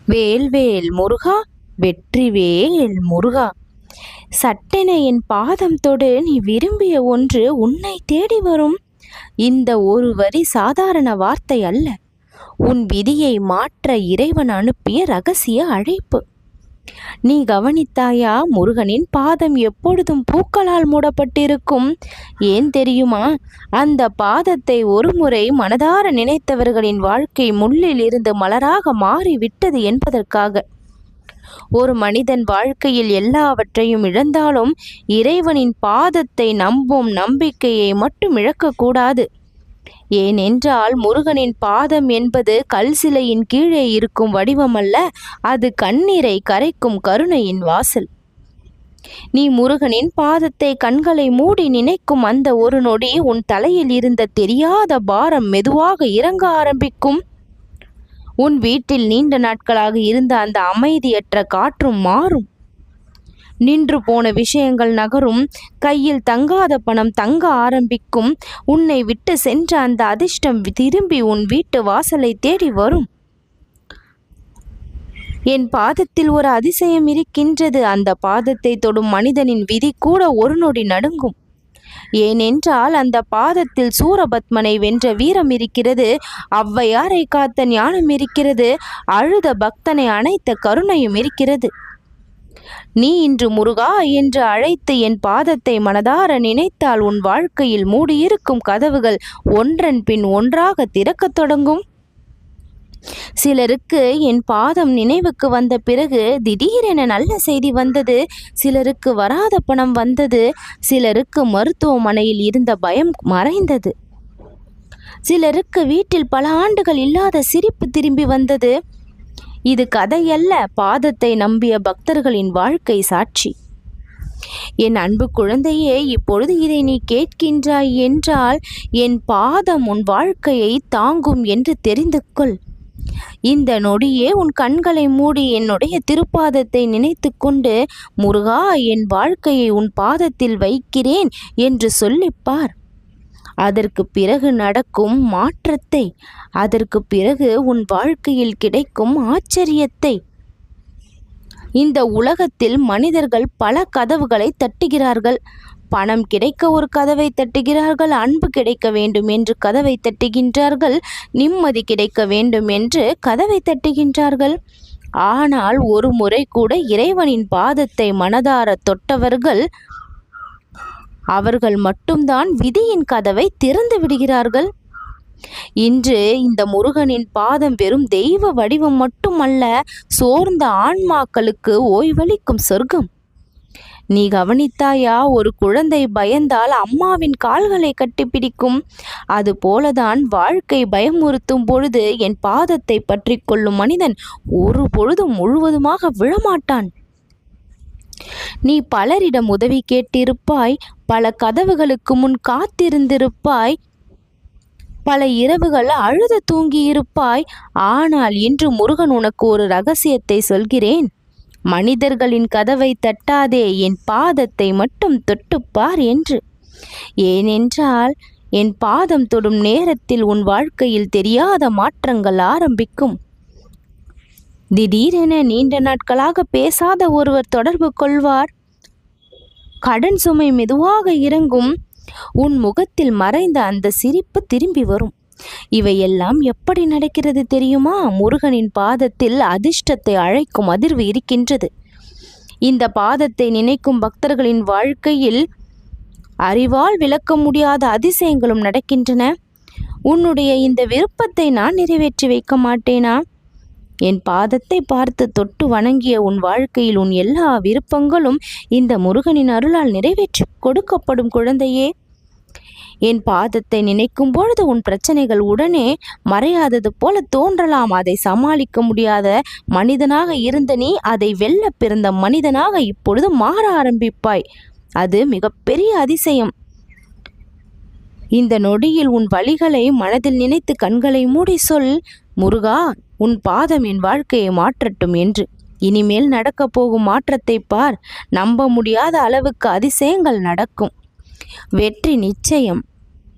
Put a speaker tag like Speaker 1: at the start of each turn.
Speaker 1: வேல்வேல் முருகா, வெற்றிவேல் முருகா. சட்டென என் பாதம் தொடு, நீ விரும்பிய ஒன்று உன்னை தேடி வரும். இந்த ஒரு வரி சாதாரண வார்த்தை அல்ல, உன் விதியை மாற்ற இறைவன் அனுப்பிய ரகசிய அழைப்பு. நீ கவனித்தாயா? முருகனின் பாதம் எப்பொழுதும் பூக்களால் மூடப்பட்டிருக்கும். ஏன் தெரியுமா? அந்த பாதத்தை ஒருமுறை மனதார நினைத்தவர்களின் வாழ்க்கை முள்ளில் இருந்து மலராக மாறிவிட்டது என்பதற்காக. ஒரு மனிதன் வாழ்க்கையில் எல்லாவற்றையும் இழந்தாலும் இறைவனின் பாதத்தை நம்பும் நம்பிக்கையை மட்டும் இழக்கக்கூடாது. ஏனென்றால் முருகனின் பாதம் என்பது கல் சிலையின் கீழே இருக்கும் வடிவமல்ல, அது கண்ணீரை கரைக்கும் கருணையின் வாசல். நீ முருகனின் பாதத்தை கண்களை மூடி நினைக்கும் அந்த ஒரு நொடி உன் தலையில் இருந்த தெரியாத பாரம் மெதுவாக இறங்க ஆரம்பிக்கும். உன் வீட்டில் நீண்ட நாட்களாக இருந்த அந்த அமைதியற்ற காற்றும் மாறும். நின்று போன விஷயங்கள் நகரும். கையில் தங்காத பணம் தங்க ஆரம்பிக்கும். உன்னை விட்டு சென்ற அந்த அதிர்ஷ்டம் திரும்பி உன் வீட்டு வாசலை தேடி வரும். என் பாதத்தில் ஒரு அதிசயம் இருக்கின்றது. அந்த பாதத்தை தொடும் மனிதனின் விதி கூட ஒரு நொடி நடுங்கும். ஏனென்றால் அந்த பாதத்தில் சூரபத்மனை வென்ற வீரம் இருக்கிறது, ஔவையாரை காத்த ஞானம் இருக்கிறது, அழுத பக்தனை அணைத்த கருணையும் இருக்கிறது. நீ இன்று முருகா என்று அழைத்து என் பாதத்தை மனதார நினைத்தால் உன் வாழ்க்கையில் மூடியிருக்கும் கதவுகள் ஒன்றன் பின் ஒன்றாக திறக்கத் தொடங்கும். சிலருக்கு என் பாதம் நினைவுக்கு வந்த பிறகு திடீரென நல்ல செய்தி வந்தது, சிலருக்கு வராத பணம் வந்தது, சிலருக்கு மருத்துவமனையில் இருந்த பயம் மறைந்தது, சிலருக்கு வீட்டில் பல ஆண்டுகள் இல்லாத சிரிப்பு திரும்பி வந்தது. இது கதையல்ல, பாதத்தை நம்பிய பக்தர்களின் வாழ்க்கை சாட்சி. என் அன்பு குழந்தையே, இப்பொழுது இதை நீ கேட்கின்றாய் என்றால் என் பாதம் உன் வாழ்க்கையை தாங்கும் என்று தெரிந்து கொள். இந்த நொடியே உன் கண்களை மூடி என்னுடைய திருப்பாதத்தை நினைத்து கொண்டு முருகா, என் வாழ்க்கையை உன் பாதத்தில் வைக்கிறேன் என்று சொல்லிப்பார். அதற்கு பிறகு நடக்கும் மாற்றத்தை, அதற்கு பிறகு உன் வாழ்க்கையில் கிடைக்கும் ஆச்சரியத்தை. இந்த உலகத்தில் மனிதர்கள் பல கதவுகளை தட்டுகிறார்கள். பணம் கிடைக்க ஒரு கதவை தட்டுகிறார்கள், அன்பு கிடைக்க வேண்டும் என்று கதவை தட்டுகின்றார்கள், நிம்மதி கிடைக்க வேண்டும் என்று கதவை தட்டுகின்றார்கள். ஆனால் ஒரு முறை கூட இறைவனின் பாதத்தை மனதார தொட்டவர்கள், அவர்கள் மட்டும்தான் விதியின் கதவை திறந்து விடுகிறார்கள். இன்று இந்த முருகனின் பாதம் வெறும் தெய்வ வடிவம் மட்டுமல்ல, சோர்ந்த ஆன்மாக்களுக்கு ஓய்வளிக்கும் சொர்க்கம். நீ கவனித்தாயா? ஒரு குழந்தை பயந்தால் அம்மாவின் கால்களை கட்டிப்பிடிக்கும். அது போலதான் வாழ்க்கை பயமுறுத்தும் பொழுது என் பாதத்தை பற்றி கொள்ளும் மனிதன் ஒரு பொழுதும் முழுவதுமாக விழமாட்டான். நீ பலரிடம் உதவி கேட்டிருப்பாய், பல கதவுகளுக்கு முன் காத்திருந்திருப்பாய், பல இரவுகள் அழுது தூங்கியிருப்பாய். ஆனால் இன்று முருகன் உனக்கு ஒரு ரகசியத்தை சொல்கிறேன். மனிதர்களின் கதவை தட்டாதே, என் பாதத்தை மட்டும் தொட்டுப்பார் என்று. ஏனென்றால் என் பாதம் தொடும் நேரத்தில் உன் வாழ்க்கையில் தெரியாத மாற்றங்கள் ஆரம்பிக்கும். திடீரென நீண்ட நாட்களாக பேசாத ஒருவர் தொடர்பு கொள்வார். கடன் சுமை மெதுவாக இறங்கும். உன் முகத்தில் மறைந்த அந்த சிரிப்பு திரும்பி வரும். இவையெல்லாம் எப்படி நடக்கிறது தெரியுமா? முருகனின் பாதத்தில் அதிர்ஷ்டத்தை அழைக்கும் அதிர்வு இருக்கின்றது. இந்த பாதத்தை நினைக்கும் பக்தர்களின் வாழ்க்கையில் அறிவால் விளக்க முடியாத அதிசயங்களும் நடக்கின்றன. உன்னுடைய இந்த விருப்பத்தை நான் நிறைவேற்றி வைக்க மாட்டேனா? என் பாதத்தை பார்த்து தொட்டு வணங்கிய உன் வாழ்க்கையில் உன் எல்லா விருப்பங்களும் இந்த முருகனின் அருளால் நிறைவேற்றி கொடுக்கப்படும் குழந்தையே. என் பாதத்தை நினைக்கும் பொழுது உன் பிரச்சனைகள் உடனே மறையாதது போல தோன்றலாம். அதை சமாளிக்க முடியாத மனிதனாக இருந்த நீ அதை வெல்ல பிறந்த மனிதனாக இப்பொழுது மாற ஆரம்பிப்பாய். அது மிகப்பெரிய அதிசயம். இந்த நொடியில் உன் வழிகளை மனதில் நினைத்து கண்களை மூடி சொல், முருகா, உன் பாதம் என் வாழ்க்கையை மாற்றட்டும் என்று. இனிமேல் நடக்கப் போகும் மாற்றத்தை பார். நம்ப முடியாத அளவுக்கு அதிசயங்கள் நடக்கும். வெற்றி நிச்சயம்.